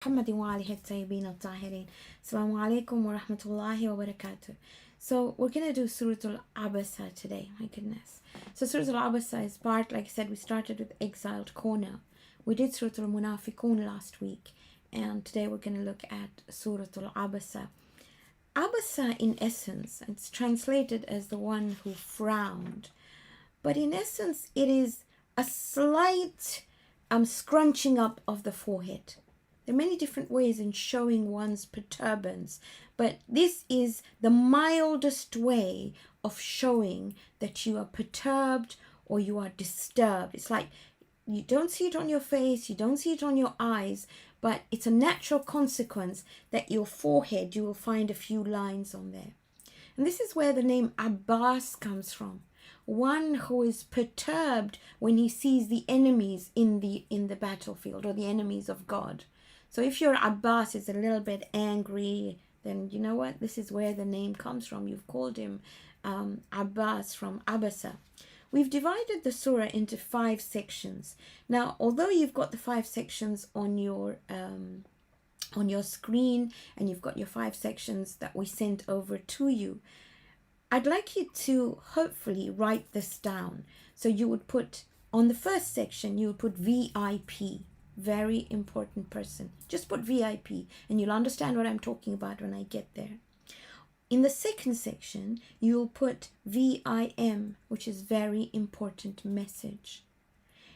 محمد وآله الطيبين الطاهرين. Assalamu alaikum wa rahmatullahi wa barakatuh. So we're going to do Sura Al Abasa today. My goodness. So Sura Al Abasa is part, like I said, we started with Exiled Corner. We did Surah Al Munafiqun last week. And today we're going to look at Surah Al Abasa. Abasa in essence, it's translated as the one who frowned. But in essence, it is a slight scrunching up of the forehead. There are many different ways in showing one's perturbance, but this is the mildest way of showing that you are perturbed or you are disturbed. It's like you don't see it on your face, you don't see it on your eyes, but it's a natural consequence that your forehead, you will find a few lines on there. And this is where the name Abbas comes from. One who is perturbed when he sees the enemies in the battlefield, or the enemies of God. So if your Abbas is a little bit angry, then you know what? This is where the name comes from. You've called him Abbas from Abasa. We've divided the surah into 5 sections. Now, although you've got the 5 sections on your screen, and you've got your 5 sections that we sent over to you, I'd like you to hopefully write this down. So you would put, on the first section, you would put VIP. Very important person. Just put VIP and you'll understand what I'm talking about when I get there. In the second section, you'll put VIM, which is very important message.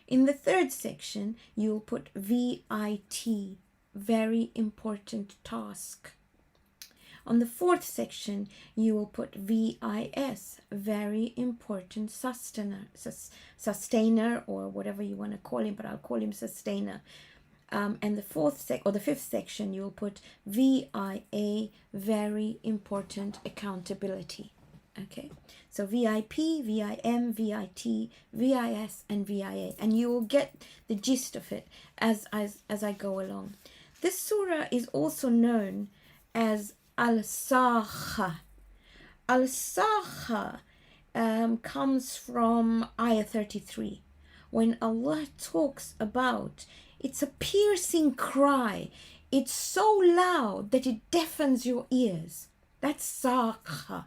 In the third section, you'll put VIT, very important task. On the fourth section, you will put VIS, very important sustainer, or whatever you want to call him, but I'll call him sustainer. And the fifth section, you will put VIA, very important accountability. Okay, so VIP, VIM, VIT, VIS, and VIA, and you will get the gist of it as I go along. This surah is also known as Al-Sakha. Al-Sakha comes from Ayah 33, when Allah talks about it's a piercing cry. It's so loud that it deafens your ears. That's Sakha.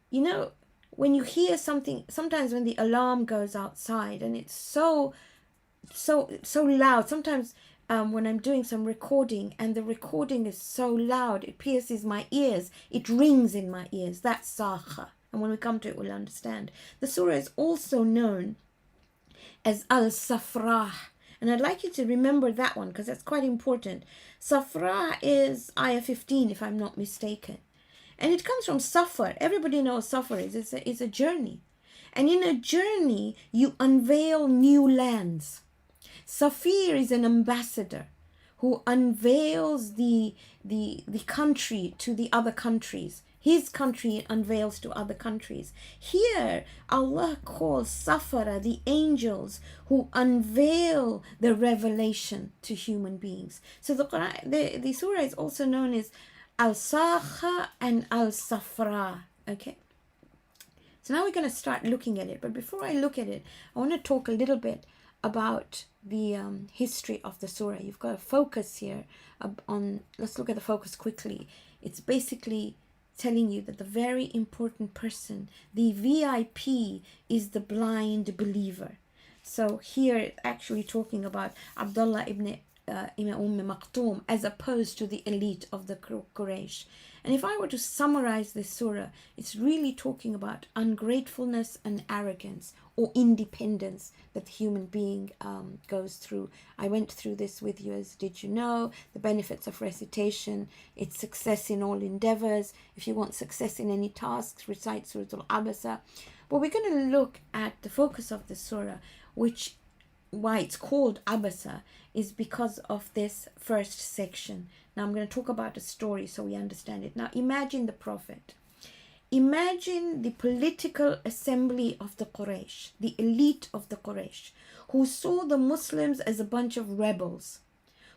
You know, when you hear something, sometimes when the alarm goes outside and it's so loud, sometimes when I'm doing some recording and the recording is so loud, it pierces my ears, it rings in my ears. That's Sakha. And when we come to it, we'll understand. The surah is also known as Al-Safrah. And I'd like you to remember that one because that's quite important. Safra is Ayah 15, if I'm not mistaken. And it comes from Safar. Everybody knows Safar is. It's a journey. And in a journey, you unveil new lands. Safir is an ambassador who unveils the country to the other countries. His country unveils to other countries. Here, Allah calls Safara the angels who unveil the revelation to human beings. So the surah is also known as Al-Sakha and Al-Safra. Okay. So now we're going to start looking at it. But before I look at it, I want to talk a little bit about the history of the surah. You've got a focus here on, let's look at the focus quickly. It's basically telling you that the very important person, the VIP, is the blind believer. So here it's actually talking about Abdullah ibn Maktoum as opposed to the elite of the Quraysh. And if I were to summarize this surah, it's really talking about ungratefulness and arrogance, or independence that the human being goes through. I went through this with you, as did you know, the benefits of recitation. It's success in all endeavors. If you want success in any tasks, recite Surah Al Abasa. But we're going to look at the focus of the surah, which, why it's called Abasa, is because of this first section. Now I'm going to talk about a story so we understand it. Now imagine the Prophet. Imagine the political assembly of the Quraysh, the elite of the Quraysh, who saw the Muslims as a bunch of rebels,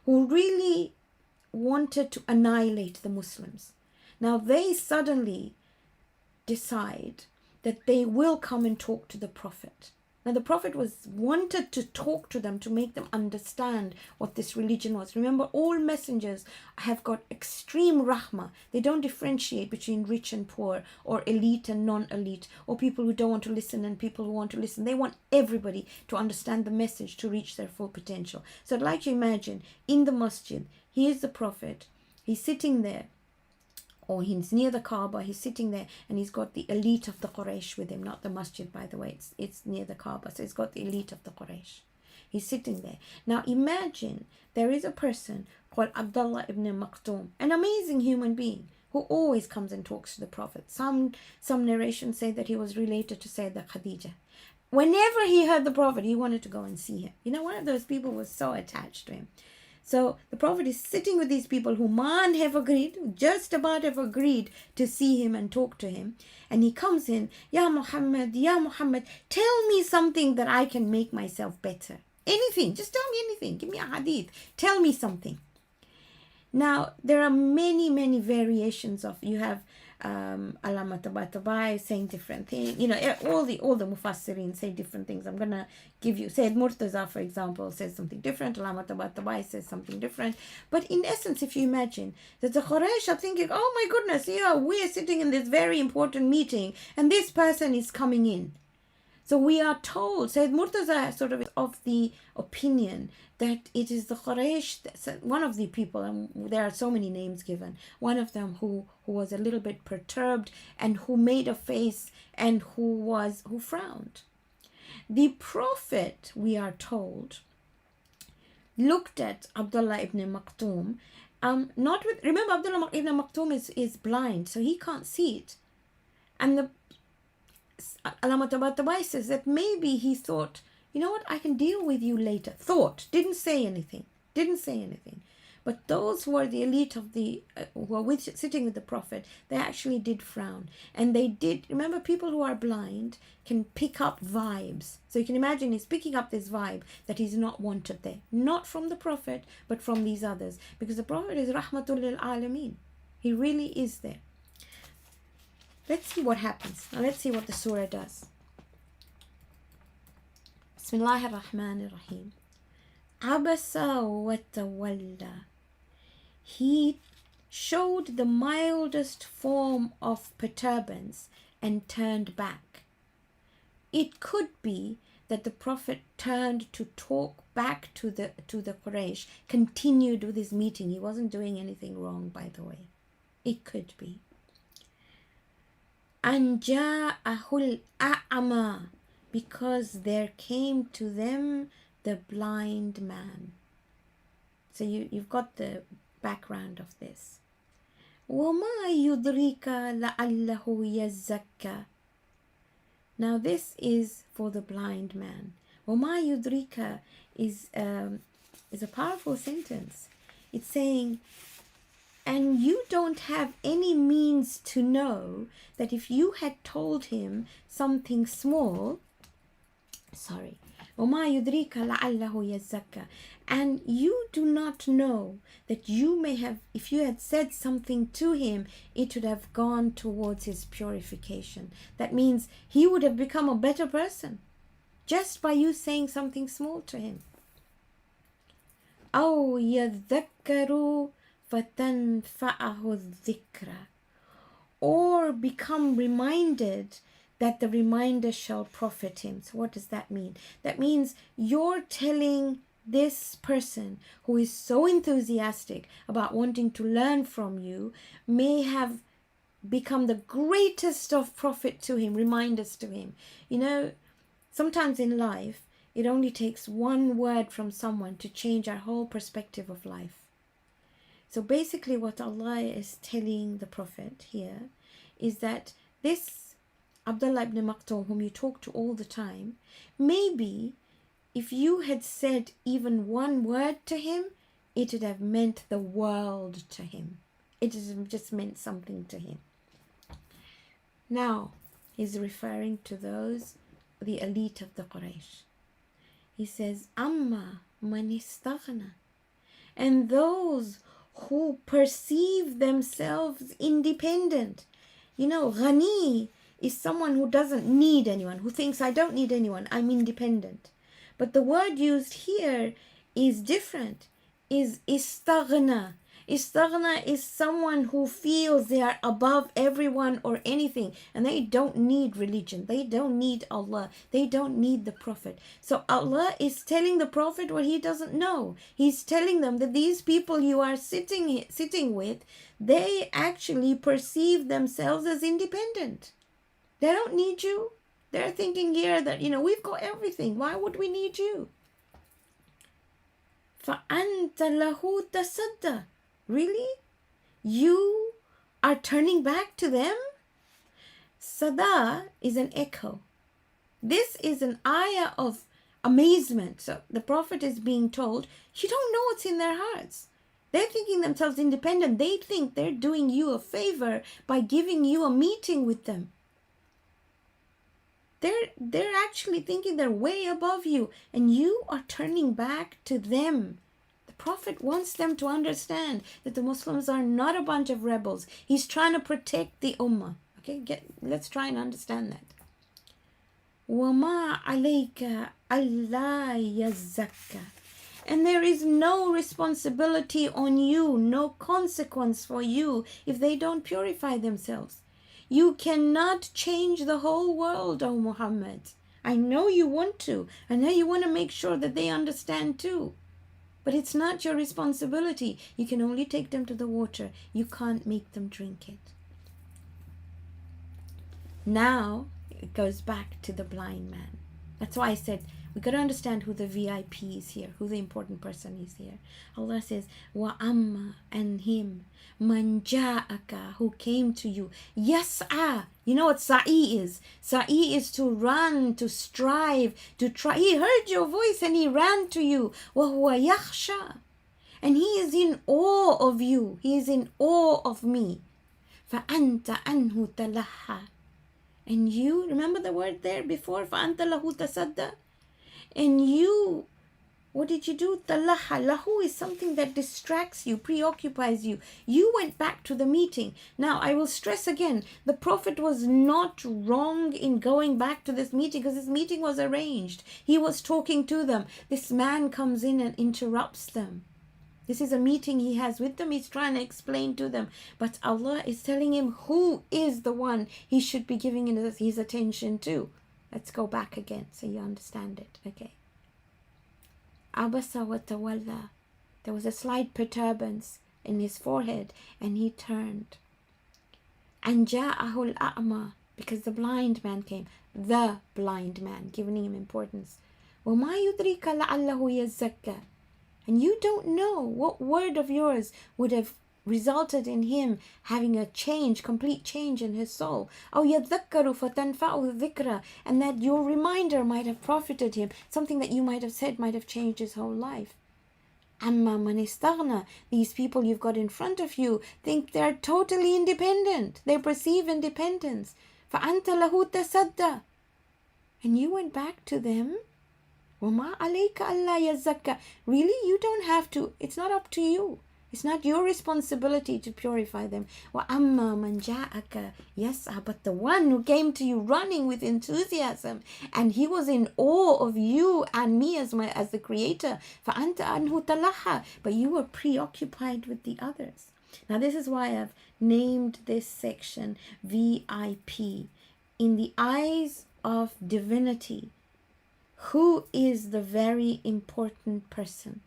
who really wanted to annihilate the Muslims. Now they suddenly decide that they will come and talk to the Prophet. Now, the Prophet wanted to talk to them to make them understand what this religion was. Remember, all messengers have got extreme rahmah. They don't differentiate between rich and poor, or elite and non-elite, or people who don't want to listen and people who want to listen. They want everybody to understand the message to reach their full potential. So I'd like you to imagine, in the masjid, here's the Prophet. He's sitting there, or he's near the Kaaba, he's sitting there, and he's got the elite of the Quraysh with him, not the masjid, by the way, it's near the Kaaba, so he's got the elite of the Quraysh. He's sitting there. Now imagine there is a person called Abdullah ibn Maktoum, an amazing human being who always comes and talks to the Prophet. Some narrations say that he was related to Sayyidah Khadija. Whenever he heard the Prophet, he wanted to go and see him. You know, one of those people was so attached to him. So the Prophet is sitting with these people who just about have agreed to see him and talk to him. And he comes in, Ya Muhammad, tell me something that I can make myself better. Anything, just tell me anything. Give me a hadith. Tell me something. Now, there are many variations of, you have Allama Tabatabai saying different things. You know, all the Mufassirin say different things. I'm going to give you, Sayyid Murtaza, for example, says something different. Allama Tabatabai says something different. But in essence, if you imagine that the Quraysh are thinking, oh my goodness, yeah, we're sitting in this very important meeting and this person is coming in. So we are told, Sayyid Murtaza sort of of the opinion that it is the Quraysh, one of the people, and there are so many names given, one of them who was a little bit perturbed and who made a face and who frowned. The Prophet, we are told, looked at Abdullah ibn Maktoum, remember Abdullah ibn Maktoum is blind, so he can't see it. And the Allama Tabatabai says that maybe he thought, you know what, I can deal with you later. Didn't say anything. But those who are the elite of the, who are sitting with the Prophet, they actually did frown. And they did, remember, people who are blind can pick up vibes. So you can imagine he's picking up this vibe that he's not wanted there. Not from the Prophet, but from these others. Because the Prophet is Rahmatul lil Alameen. He really is there. Let's see what happens. Now let's see what the surah does. Bismillahir Rahmanir Rahim. Abasa wa tawalla. He showed the mildest form of perturbance and turned back. It could be that the Prophet turned to talk back to the Quraysh, continued with his meeting. He wasn't doing anything wrong, by the way. It could be. Anja'ahul a'ama, because there came to them the blind man. So you've got the background of this. وَمَا يُدْرِكَ لَعَلَّهُ يَزَّكَّى. Now this is for the blind man. وَمَا يُدْرِكَ is a powerful sentence. It's saying, and you don't have any means to know that if you had told him something small, وَمَا يُدْرِكَ لَعَلَّهُ يَزَّكَّى, and you do not know that you may have, if you had said something to him, it would have gone towards his purification. That means he would have become a better person just by you saying something small to him. أَوْ يَذَّكَّرُ فَتَنْفَعَهُ الذِّكْرَ, or become reminded that the reminder shall profit him. So what does that mean? That means you're telling this person who is so enthusiastic about wanting to learn from you, may have become the greatest of profit to him, reminders to him. You know, sometimes in life, it only takes one word from someone to change our whole perspective of life. So basically what Allah is telling the Prophet here is that this Abdullah ibn Maktoum, whom you talk to all the time, maybe if you had said even one word to him, it would have meant the world to him. It just meant something to him. Now, he's referring to those, the elite of the Quraysh. He says, Amma man istaghna, and those who perceive themselves independent. You know, ghani is someone who doesn't need anyone, who thinks I don't need anyone, I'm independent. But the word used here is different, is istaghna. Istaghna is someone who feels they are above everyone or anything, and they don't need religion, they don't need Allah, they don't need the Prophet. So Allah is telling the Prophet what he doesn't know. He's telling them that these people you are sitting with, they actually perceive themselves as independent. They don't need you. They're thinking here that, we've got everything. Why would we need you? فَأَنْتَ لَهُ تَصَدَّى. Really? You are turning back to them? Sada is an echo. This is an ayah of amazement. So the Prophet is being told, you don't know what's in their hearts. They're thinking themselves independent. They think they're doing you a favor by giving you a meeting with them. They're actually thinking they're way above you, and you are turning back to them. The Prophet wants them to understand that the Muslims are not a bunch of rebels. He's trying to protect the ummah. Okay, let's try and understand that. وَمَا عَلَيْكَ أَلَّا يَزَّكَّى. And there is no responsibility on you, no consequence for you if they don't purify themselves. You cannot change the whole world, O Muhammad. I know you want to. I know you want to make sure that they understand too. But it's not your responsibility. You can only take them to the water. You can't make them drink it. Now it goes back to the blind man. That's why I said we got to understand who the VIP is here, who the important person is here. Allah says, wa amma, and him, man ja'aka, who came to you. Yas'a. You know what sa'i is? Sa'i is to run, to strive, to try. He heard your voice and he ran to you. Wa huwa yakhsha. And he is in awe of you. He is in awe of me. فَأَنْتَ عَنْهُ تَلَحَّى. And you, remember the word there before? فَأَنْتَ لَهُ تَصَدَّى. And you, what did you do? Talaha. Lahu is something that distracts you, preoccupies you. You went back to the meeting. Now, I will stress again, the Prophet was not wrong in going back to this meeting because this meeting was arranged. He was talking to them. This man comes in and interrupts them. This is a meeting he has with them. He's trying to explain to them. But Allah is telling him who is the one he should be giving his attention to. Let's go back again so you understand it. Okay. Abasa wa tawalla. There was a slight perturbance in his forehead and he turned. And ja'ahu al-a'ma, because the blind man came. The blind man, giving him importance. وَمَا يُدْرِكَ لَعَلَّهُ يَزَّكَّى. And you don't know what word of yours would have resulted in him having a change, complete change in his soul. أَوْ يَذَّكَّرُ فَتَنْفَعُهُ الذِّكْرَى. And that your reminder might have profited him. Something that you might have said might have changed his whole life. أَمَّا مَنِ اسْتَغْنَى. These people you've got in front of you think they're totally independent. They perceive independence. فَأَنْتَ لَهُ تَصَدَّى. And you went back to them. وَمَا عَلَيْكَ أَلَّا يَزَّكَّى. Really, you don't have to. It's not up to you. It's not your responsibility to purify them. وَأَمَّا مَنْ جَاءَكَ يَسْعَى. But the one who came to you running with enthusiasm, and he was in awe of you and me as the creator. فَأَنْتَ عَنْهُ تَلَحَّى. But you were preoccupied with the others. Now this is why I've named this section VIP. In the eyes of divinity, who is the very important person?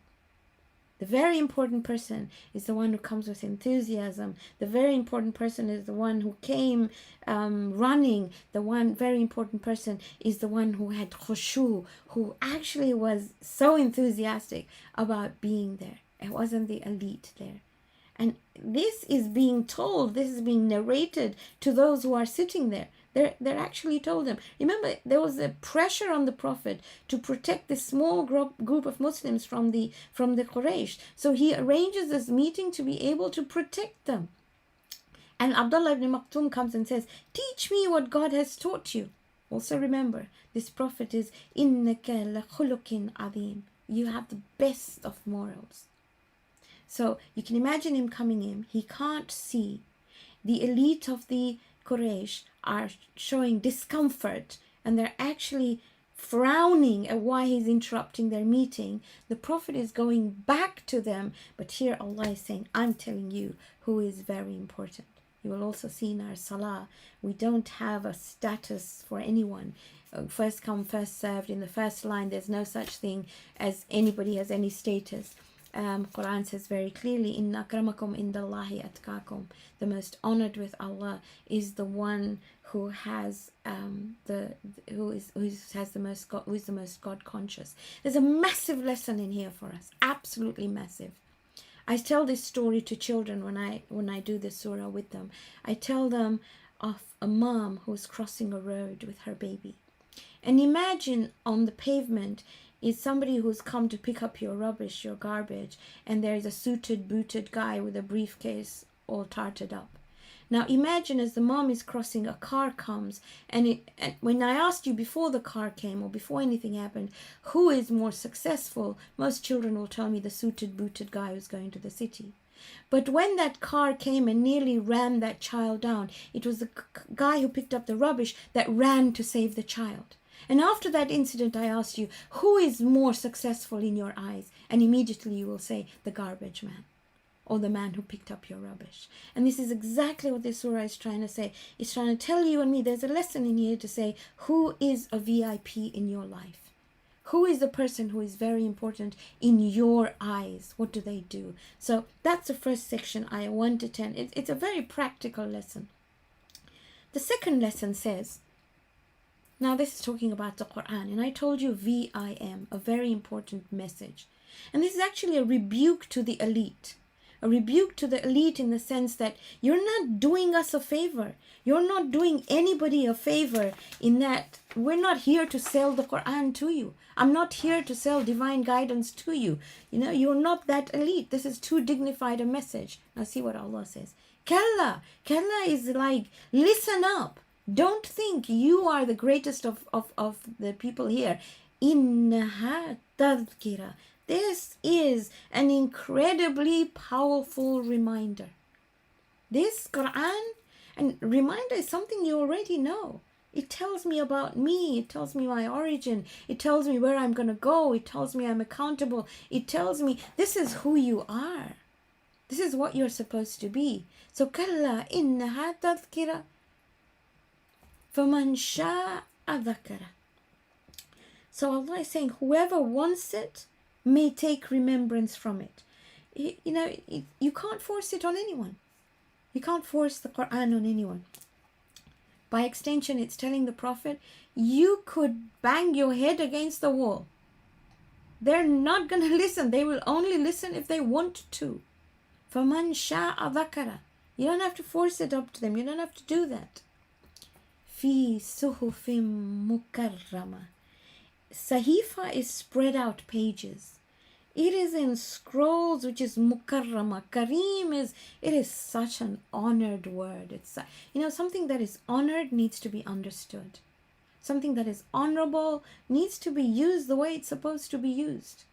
The very important person is the one who comes with enthusiasm. The very important person is the one who came running. The one very important person is the one who had khushu, who actually was so enthusiastic about being there. It wasn't the elite there. And this is being told, this is being narrated to those who are sitting there. They're actually told them. Remember, there was a pressure on the Prophet to protect this small group of Muslims from the Quraysh. So he arranges this meeting to be able to protect them. And Abdullah ibn Maktoum comes and says, teach me what God has taught you. Also remember, this Prophet is إِنَّكَ لَخُلُقٍ عَظِيمٍ. You have the best of morals. So you can imagine him coming in. He can't see. The elite of the Quraysh are showing discomfort and they're actually frowning at why he's interrupting their meeting, the Prophet is going back to them. But here Allah is saying, I'm telling you who is very important. You will also see in our salah, we don't have a status for anyone. First come, first served. In the first line, there's no such thing as anybody has any status. Quran says very clearly, Inna akramakum indallahi atqakum. The most honored with Allah is the one who has who is the most God conscious. There's a massive lesson in here for us, absolutely massive. I tell this story to children when I do this surah with them. I tell them of a mom who's crossing a road with her baby. And imagine on the pavement is somebody who's come to pick up your rubbish, your garbage, and there is a suited, booted guy with a briefcase all tarted up. Now imagine as the mom is crossing, a car comes, and when I asked you before the car came or before anything happened, who is more successful, most children will tell me the suited, booted guy who's going to the city. But when that car came and nearly ran that child down, it was the guy who picked up the rubbish that ran to save the child. And after that incident, I asked you, who is more successful in your eyes? And immediately you will say, the garbage man, or the man who picked up your rubbish. And this is exactly what this surah is trying to say. It's trying to tell you and me, there's a lesson in here to say, who is a VIP in your life? Who is the person who is very important in your eyes? What do they do? So that's the first section, ayah 1 to 10. It's a very practical lesson. The second lesson says, now this is talking about the Quran, and I told you VIM, a very important message. And this is actually a rebuke to the elite. A rebuke to the elite in the sense that you're not doing us a favor. You're not doing anybody a favor in that we're not here to sell the Quran to you. I'm not here to sell divine guidance to you. You know, you're not that elite. This is too dignified a message. Now see what Allah says. Kalla. Kalla is like, listen up. Don't think you are the greatest of the people here. Innaha tadhkira. This is an incredibly powerful reminder. This Quran, and reminder is something you already know. It tells me about me. It tells me my origin. It tells me where I'm going to go. It tells me I'm accountable. It tells me this is who you are. This is what you're supposed to be. So, kalla innaha tadhkira. فَمَنْ شَاءَ ذَكَرَ. So Allah is saying, whoever wants it may take remembrance from it. You can't force it on anyone. You can't force the Quran on anyone. By extension, it's telling the Prophet, you could bang your head against the wall. They're not going to listen. They will only listen if they want to. فَمَنْ شَاءَ ذَكَرَ. You don't have to force it up to them. You don't have to do that. Fi suhufim mukarrama. Sahifa is spread out pages. It is in scrolls, which is mukarrama. Kareem it is such an honored word. It's something that is honored needs to be understood. Something that is honorable needs to be used the way it's supposed to be used.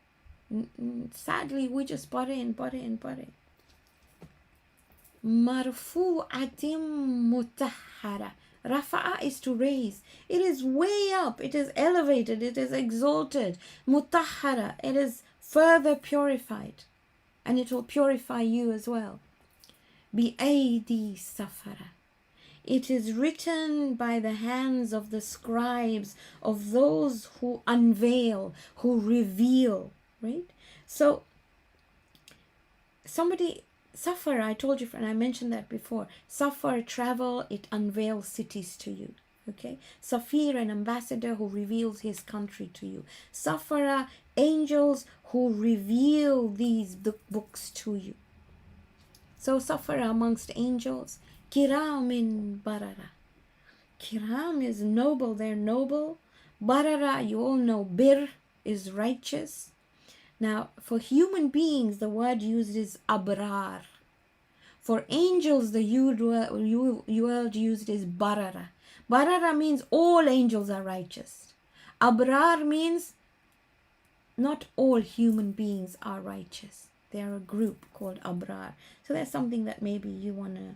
Sadly, we just butt in. Marfu'atim mutahhara. Rafa'a is to raise. It is way up. It is elevated. It is exalted. Mutahhara. It is further purified. And it will purify you as well. Bi'aydi safara. It is written by the hands of the scribes, of those who unveil, who reveal. Right? So, Safar, I told you, and I mentioned that before. Safar, travel, it unveils cities to you. Okay? Safir, an ambassador who reveals his country to you. Safara, angels who reveal these books to you. So Safara amongst angels. Kiramin barara. Kiram is noble, they're noble. Barara, you all know, bir is righteous. Now, for human beings, the word used is abrar. For angels, the word used is barara. Barara means all angels are righteous. Abrar means not all human beings are righteous. They are a group called abrar. So that's something that maybe you want to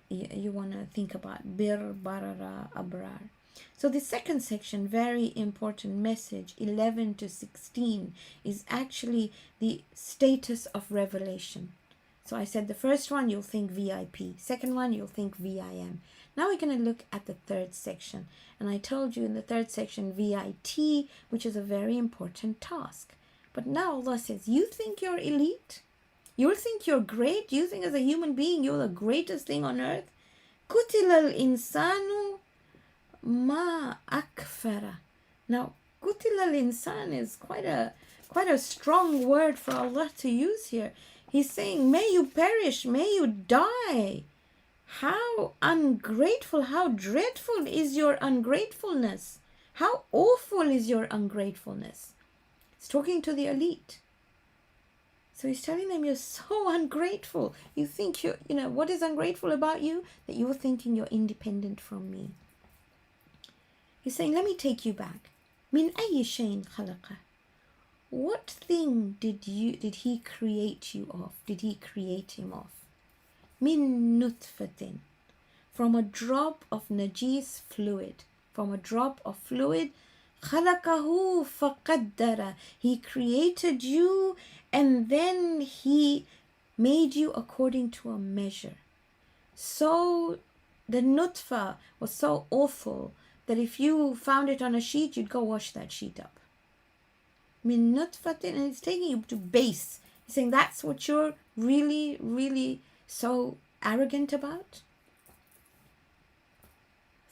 you want to think about. Bir, barara, abrar. So the second section, very important message, 11 to 16, is actually the status of revelation. So I said the first one, you'll think VIP. Second one, you'll think VIM. Now we're going to look at the third section. And I told you in the third section, VIT, which is a very important task. But now Allah says, you think you're elite? You think you're great? You think as a human being, you're the greatest thing on earth? قُتِلَ الْإِنسَانُ مَا أَكْفَرَ. Now, قُتِلَ الْإِنسان is quite a strong word for Allah to use here. He's saying, may you perish, may you die. How ungrateful, how dreadful is your ungratefulness. How awful is your ungratefulness. He's talking to the elite. So he's telling them, you're so ungrateful. You think what is ungrateful about you? That you're thinking you're independent from me. He's saying, let me take you back. Min أي شيء خلقه. What thing did he create you of? Did he create him of? Min nutfatin. From a drop of najis fluid. From a drop of fluid. خلقه فقدر. He created you and then he made you according to a measure. So the nutfa was so awful that if you found it on a sheet, you'd go wash that sheet up. Min nutfatin, and it's taking you to base. He's saying that's what you're really, really so arrogant about.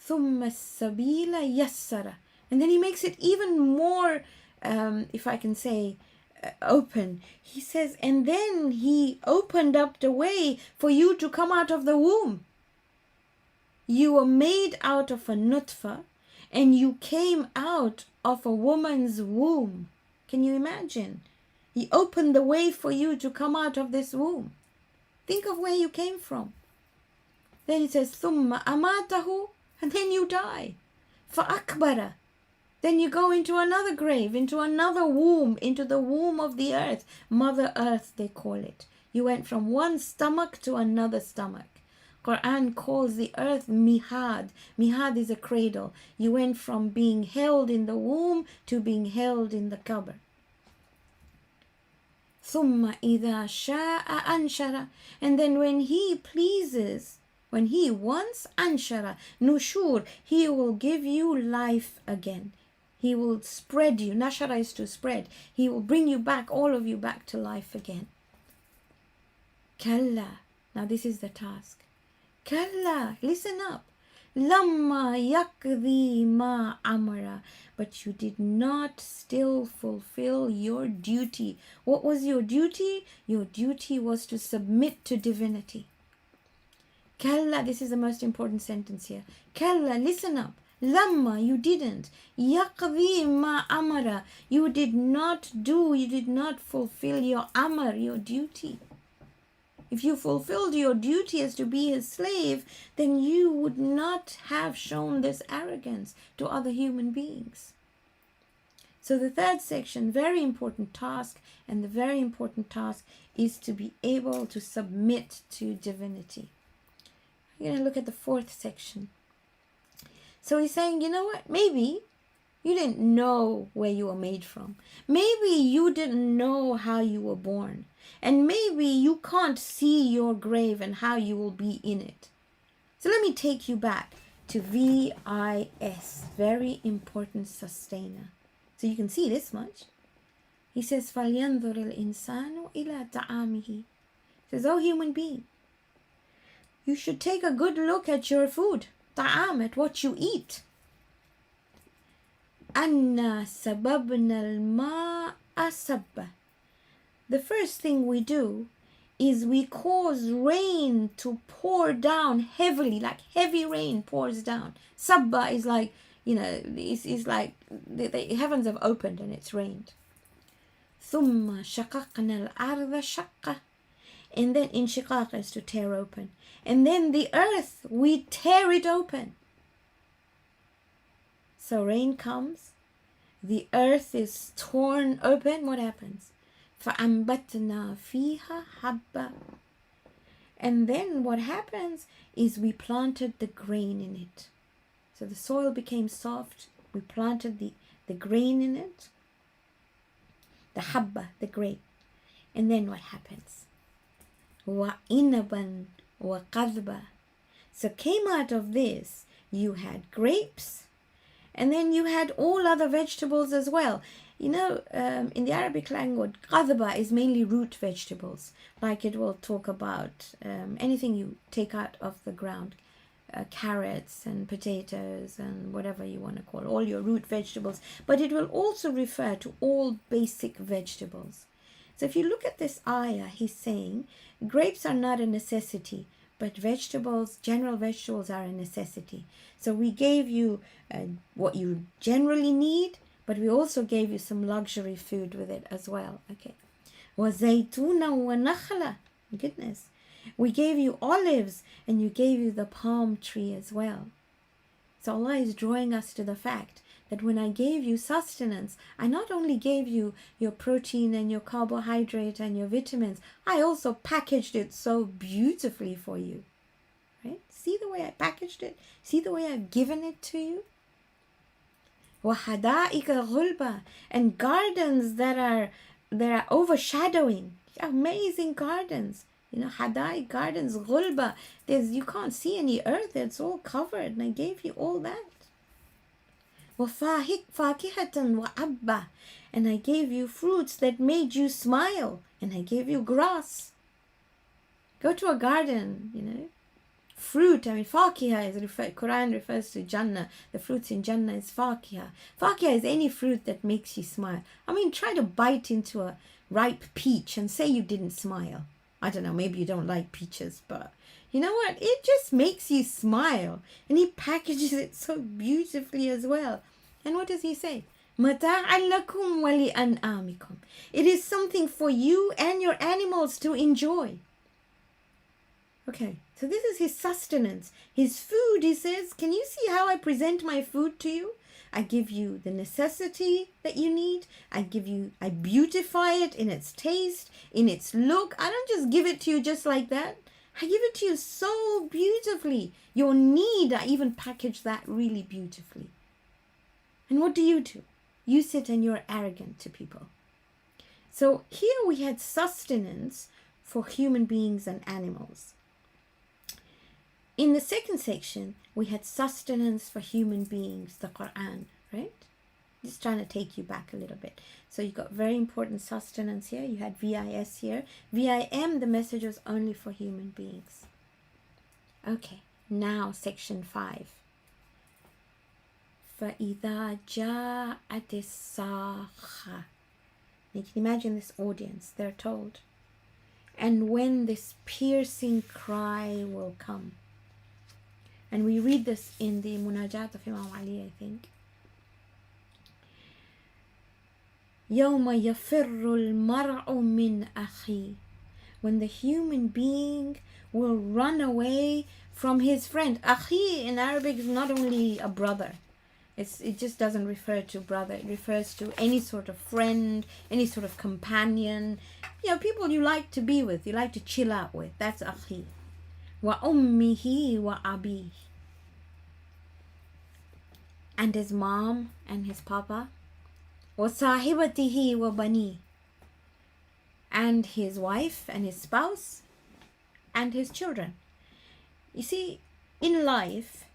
ثُمَّ السَّبِيلَ يَسَّرَ. And then he makes it even more, if I can say, open. He says, and then he opened up the way for you to come out of the womb. You were made out of a nutfa and you came out of a woman's womb. Can you imagine? He opened the way for you to come out of this womb. Think of where you came from. Then he says, ثُمَّ أَمَاتَهُ, and then you die. فَأَكْبَرَ. Then you go into another grave, into another womb, into the womb of the earth. Mother Earth, they call it. You went from one stomach to another stomach. Quran calls the earth mihad. Mihad is a cradle. You went from being held in the womb to being held in the qabr. ثُمَّ إِذَا شَاءَ أَنْشَرَ. And then when he pleases, when he wants, anshara, nushur, he will give you life again. He will spread you. Nashara is to spread. He will bring you back, all of you back to life again. Kalla. Now this is the task. Kalla. Listen up. Lamma yakdi ma amara. But you did not still fulfill your duty. What was your duty? Your duty was to submit to divinity. Kalla. This is the most important sentence here. Kalla. Listen up. Lamma, you didn't. Yaqdi ma amara. You did not fulfill your amar, your duty. If you fulfilled your duty as to be his slave, then you would not have shown this arrogance to other human beings. So the third section, very important task, and the very important task is to be able to submit to divinity. We're going to look at the fourth section. So he's saying, you know what? Maybe you didn't know where you were made from. Maybe you didn't know how you were born. And maybe you can't see your grave and how you will be in it. So let me take you back to VIS, very important sustainer. So you can see this much. He says, فَلْيَنْظُرِ الْإِنسَانُ إِلَى طَعَامِهِ. He says, oh human being, you should take a good look at your food. Ta'am, at what you eat. Anna sababna al-ma'a sabba. The first thing we do is we cause rain to pour down heavily, like heavy rain pours down. Sabba is like, it's like the heavens have opened and it's rained. Thumma shaqaqna al-arda shaqqa. And then inshiqaq is to tear open. And then the earth, we tear it open. So rain comes, the earth is torn open. What happens? فَأَنْبَتْنَا فِيهَا حَبًّا. And then what happens is we planted the grain in it. So the soil became soft. We planted the grain in it. The habba, the grape. And then what happens? وَإِنَبًا وَقَذْبًا. So came out of this, you had grapes, and then you had all other vegetables as well. You know, in the Arabic language, qadba is mainly root vegetables. Like it will talk about anything you take out of the ground. Carrots and potatoes and whatever you want to call all your root vegetables. But it will also refer to all basic vegetables. So if you look at this ayah, he's saying, grapes are not a necessity, but vegetables, general vegetables are a necessity. So we gave you what you generally need, but we also gave you some luxury food with it as well. Okay. وَزَيْتُونًا وَنَخْلًا. Goodness. We gave you olives and you gave you the palm tree as well. So Allah is drawing us to the fact that when I gave you sustenance, I not only gave you your protein and your carbohydrate and your vitamins, I also packaged it so beautifully for you. Right? See the way I packaged it? See the way I've given it to you? وَحَدَائِكَ غُلْبًا. And gardens that are overshadowing. Amazing gardens. You know, hadai gardens, ghulba. You can't see any earth. It's all covered. And I gave you all that. وَفَاكِهَةً وَأَبًّا. And I gave you fruits that made you smile. And I gave you grass. Go to a garden, you know. Fruit, I mean, fakiha is Quran refers to Jannah. The fruits in Jannah is fakiha. Fakiha is any fruit that makes you smile. I mean, try to bite into a ripe peach and say you didn't smile. I don't know, maybe you don't like peaches, but you know what? It just makes you smile. And he packages it so beautifully as well. And what does he say? مَتَاعًا لَكُمْ وَلِأَنْعَامِكُمْ. It is something for you and your animals to enjoy. Okay, so this is his sustenance. His food, he says, can you see how I present my food to you? I give you the necessity that you need. I beautify it in its taste, in its look. I don't just give it to you just like that. I give it to you so beautifully. Your need, I even package that really beautifully. And what do? You sit and you're arrogant to people. So here we had sustenance for human beings and animals. In the second section, we had sustenance for human beings, the Quran, right? Just trying to take you back a little bit. So you got very important sustenance here. You had VIS here. VIM, the message was only for human beings. Okay, now section 5. فَإِذَا جَاءَتِ الصَّاخَّةُ. You can imagine this audience. They're told. And when this piercing cry will come. And we read this in the Munajat of Imam Ali, I think. يَوْمَ يَفِرُّ الْمَرْءُ مِنْ أَخِيهِ. When the human being will run away from his friend. Akhi in Arabic is not only a brother. It just doesn't refer to brother. It refers to any sort of friend, any sort of companion. You know, people you like to be with, you like to chill out with. That's akhi. Wa ummihi wa abi. And his mom and his papa. Wa sahibatihi wa bani. And his wife and his spouse. And his children. You see, in life,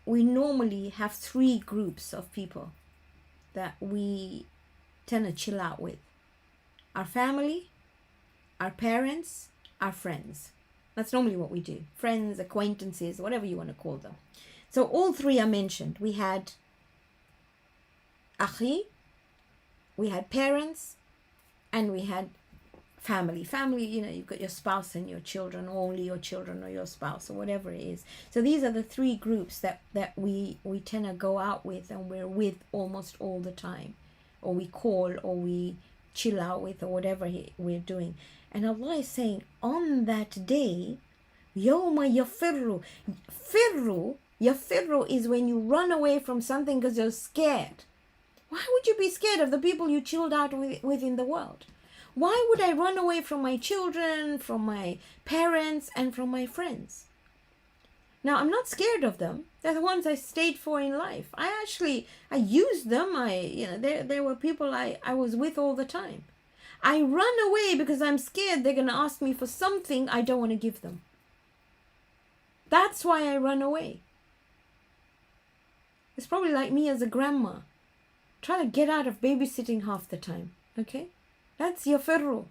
we normally have 3 groups of people that we tend to chill out with. Our family, our parents, our friends. That's normally what we do. Friends, acquaintances, whatever you want to call them. So all 3 are mentioned. We had akhi, we had parents, and we had family. Family, you know, you've got your spouse and your children, or only your children or your spouse, or whatever it is. So these are the 3 groups that we tend to go out with and we're with almost all the time. Or we call, or we chill out with, or whatever we're doing. And Allah is saying, on that day, يَوْمَ يَفِرُّ. Yafirru is when you run away from something because you're scared. Why would you be scared of the people you chilled out with in the world? Why would I run away from my children, from my parents, and from my friends? Now, I'm not scared of them. They're the ones I stayed for in life. I used them. There were people I was with all the time. I run away because I'm scared they're going to ask me for something I don't want to give them. That's why I run away. It's probably like me as a grandma. Try to get out of babysitting half the time. Okay? That's yafirru.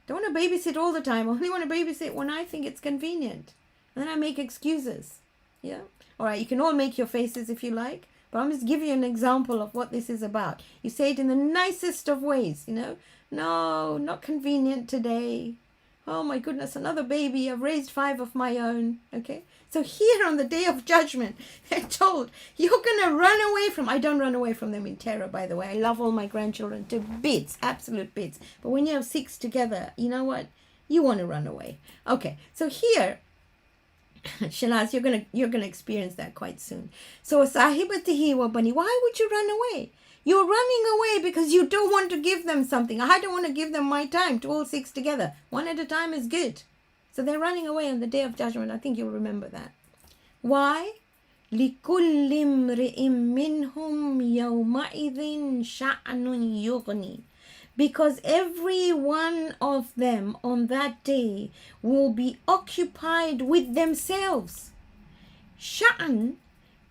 Don't want to babysit all the time. I only want to babysit when I think it's convenient. And then I make excuses. Yeah? Alright, you can all make your faces if you like. But I'm just giving you an example of what this is about. You say it in the nicest of ways, No, not convenient today. Oh my goodness, another baby. I've raised 5 of my own. Okay? So here on the day of judgment, they're told, you're going to run away from... I don't run away from them in terror, by the way. I love all my grandchildren to bits, absolute bits. But when you have 6 together, you know what? You want to run away. Okay, so here... Shanaz, you're gonna experience that quite soon. So sahibatihi wa bani, why would you run away? You're running away because you don't want to give them something. I don't want to give them my time to all 6 together. 1 at a time is good. So they're running away on the day of judgment. I think you'll remember that. Why? لِكُلِّ امْرِئٍ مِّنْهُمْ يَوْمَئِذٍ شَأْنٌ يُغْنِي. Because every one of them on that day will be occupied with themselves. Sha'n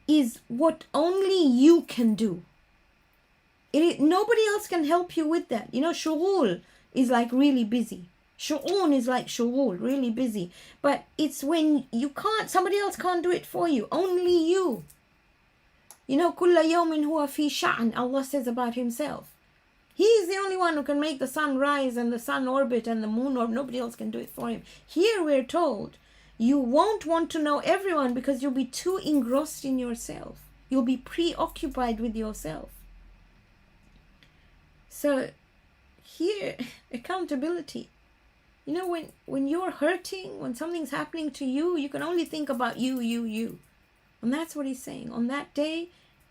is what only you can do. Nobody else can help you with that. Shughul is like really busy. Shu'un is like shughul, really busy. But it's when somebody else can't do it for you. Only you. Kulla yawmin huwa fi sha'n, Allah says about himself. He is the only one who can make the sun rise and the sun orbit and the moon orbit. Nobody else can do it for him. Here we're told, you won't want to know everyone because you'll be too engrossed in yourself. You'll be preoccupied with yourself. So here, accountability. When you're hurting, when something's happening to you, you can only think about you. And that's what he's saying. On that day,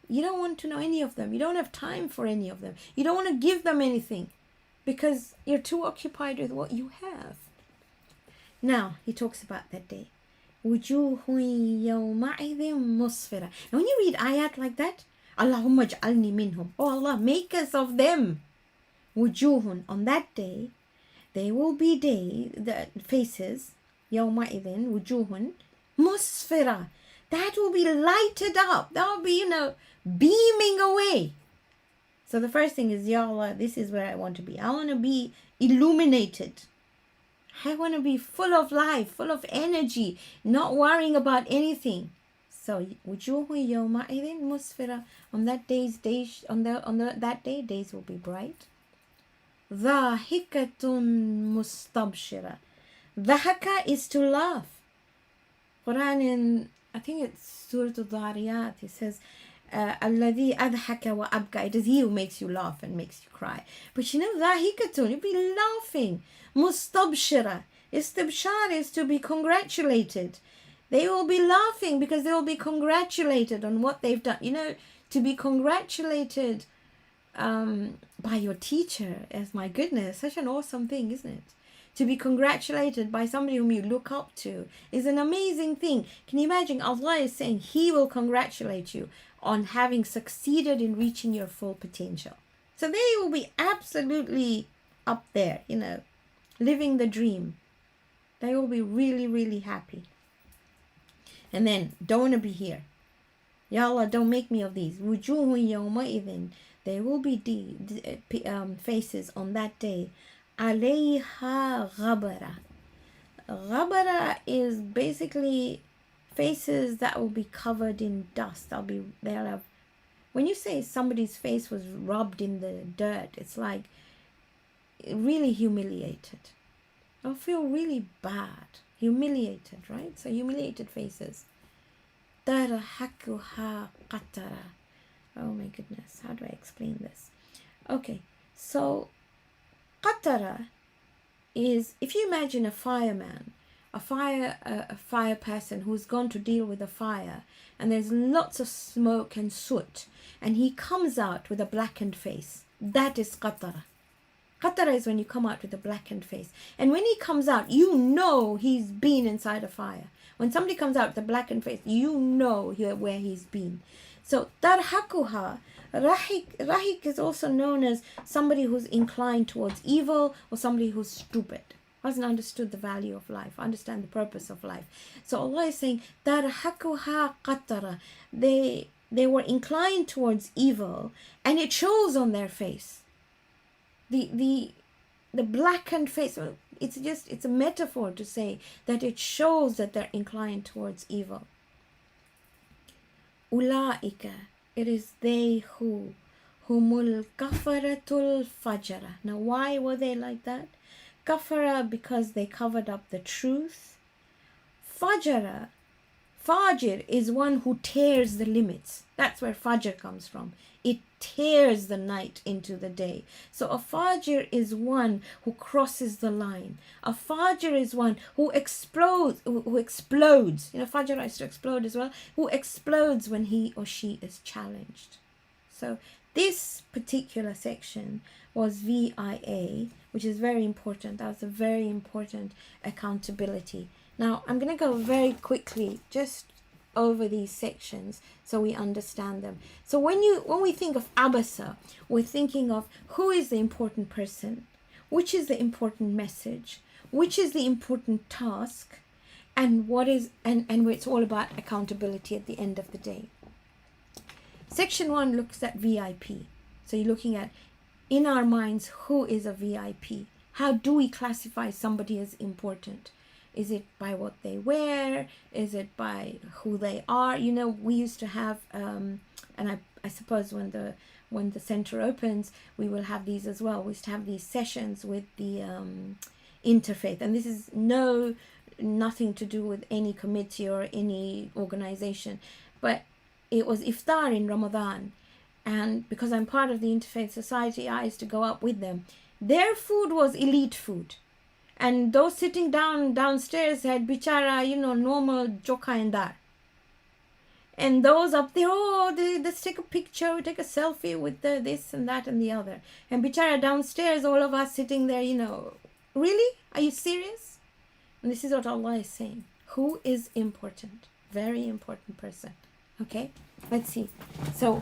you don't want to know any of them. You don't have time for any of them. You don't want to give them anything because you're too occupied with what you have. Now, he talks about that day. وُجُوهٌ يَوْمَئِذٍ مُصْفِرَةٌ. And when you read ayat like that, Allahumma ja'alni minhum. Oh Allah, make us of them. وُجُوهٌ. On that day, there will be the faces, يَوْمَئِذٍ وُجُوهٌ مُصْفِرَةٌ. That will be lighted up. That will be, beaming away. So the first thing is, Ya Allah, this is where I want to be. I want to be illuminated. I want to be full of life, full of energy, not worrying about anything. So, wujuhu yawma'idhin musfira. On that day, days will be bright. Dhahikatun mustabshira. Dhahaka is to laugh. Quran in, I think it's Sura Al Abasa, it says, Alladhi adhaka wa abka. It is he who makes you laugh and makes you cry. But dhahikatun, you'll be laughing. Mustabshira. Istibshar is to be congratulated. They will be laughing because they will be congratulated on what they've done. To be congratulated by your teacher, as my goodness, such an awesome thing, isn't it? To be congratulated by somebody whom you look up to is an amazing thing. Can you imagine? Allah is saying He will congratulate you on having succeeded in reaching your full potential. So they will be absolutely up there, living the dream. They will be really, really happy. And then, don't want to be here. Ya Allah, don't make me of these. Wujuhun yawma'idhin. There will be faces on that day. Alayha ghabara. Ghabara is basically faces that will be covered in dust. They'll have. When you say somebody's face was rubbed in the dirt, it's like really humiliated. They'll feel really bad. Humiliated, right? So humiliated faces. Tarhakuha qatara. Oh my goodness, how do I explain this? Okay, so qatara is, if you imagine a fireman, a fire person who's gone to deal with a fire, and there's lots of smoke and soot, and he comes out with a blackened face. That is qatara. Qatara is when you come out with a blackened face. And when he comes out, you know he's been inside a fire. When somebody comes out with a blackened face, you know where he's been. So tarhaquha, rahik is also known as somebody who's inclined towards evil or somebody who's stupid. Hasn't understood the value of life, understand the purpose of life. So Allah is saying, tarhaquha qatara. They were inclined towards evil, and it shows on their face. The blackened face, it's a metaphor to say that it shows that they're inclined towards evil. Ulaika, it is they who, humul kafaratul fajara. Now why were they like that? Kafara, because they covered up the truth. Fajara, Fajr is one who tears the limits. That's where Fajr comes from. It tears the night into the day. So a Fajr is one who crosses the line. A Fajr is one who explodes. You know, Fajr is to explode as well. Who explodes when he or she is challenged. So this particular section was VIA, which is very important. That was a very important accountability. Now, I'm going to go very quickly just over these sections so we understand them. So when we think of Abasa, we're thinking of who is the important person, which is the important message, which is the important task, and what is and it's all about accountability at the end of the day. Section 1 looks at VIP. So you're looking at, in our minds, who is a VIP? How do we classify somebody as important? Is it by what they wear? Is it by who they are? You know, we used to have, and I suppose when the center opens, we will have these as well. We used to have these sessions with the interfaith, and this is nothing to do with any committee or any organization, but it was iftar in Ramadan, and because I'm part of the Interfaith Society, I used to go up with them. Their food was elite food. And those sitting downstairs had bichara, you know, normal joka and dar. And those up there, let's take a picture, we take a selfie with this and that and the other. And bichara downstairs, all of us sitting there, you know, really? Are you serious? And this is what Allah is saying. Who is important? Very important person. Okay, let's see. So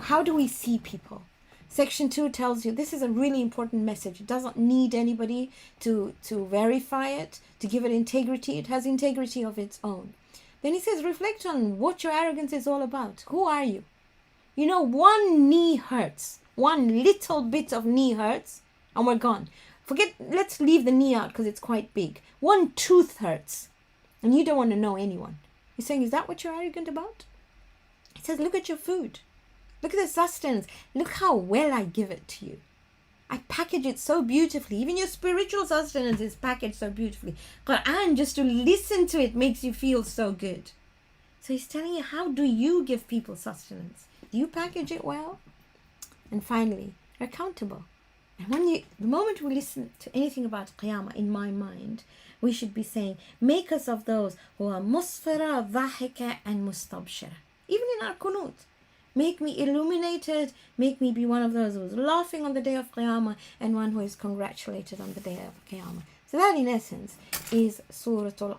how do we see people? Section 2 tells you this is a really important message. It doesn't need anybody to verify it, to give it integrity. It has integrity of its own. Then he says, reflect on what your arrogance is all about. Who are you? You know, one knee hurts. One little bit of knee hurts, and we're gone. Let's leave the knee out because it's quite big. One tooth hurts, and you don't want to know anyone. He's saying, is that what you're arrogant about? He says, look at your food. Look at the sustenance. Look how well I give it to you. I package it so beautifully. Even your spiritual sustenance is packaged so beautifully. Quran, just to listen to it makes you feel so good. So he's telling you, how do you give people sustenance? Do you package it well? And finally, you're accountable. And the moment we listen to anything about Qiyamah, in my mind, we should be saying, make us of those who are musfira, dhahika, and mustabshira. Even in our kunut. Make me illuminated, make me be one of those who is laughing on the day of Qiyamah and one who is congratulated on the day of Qiyamah. So that in essence is Sura Al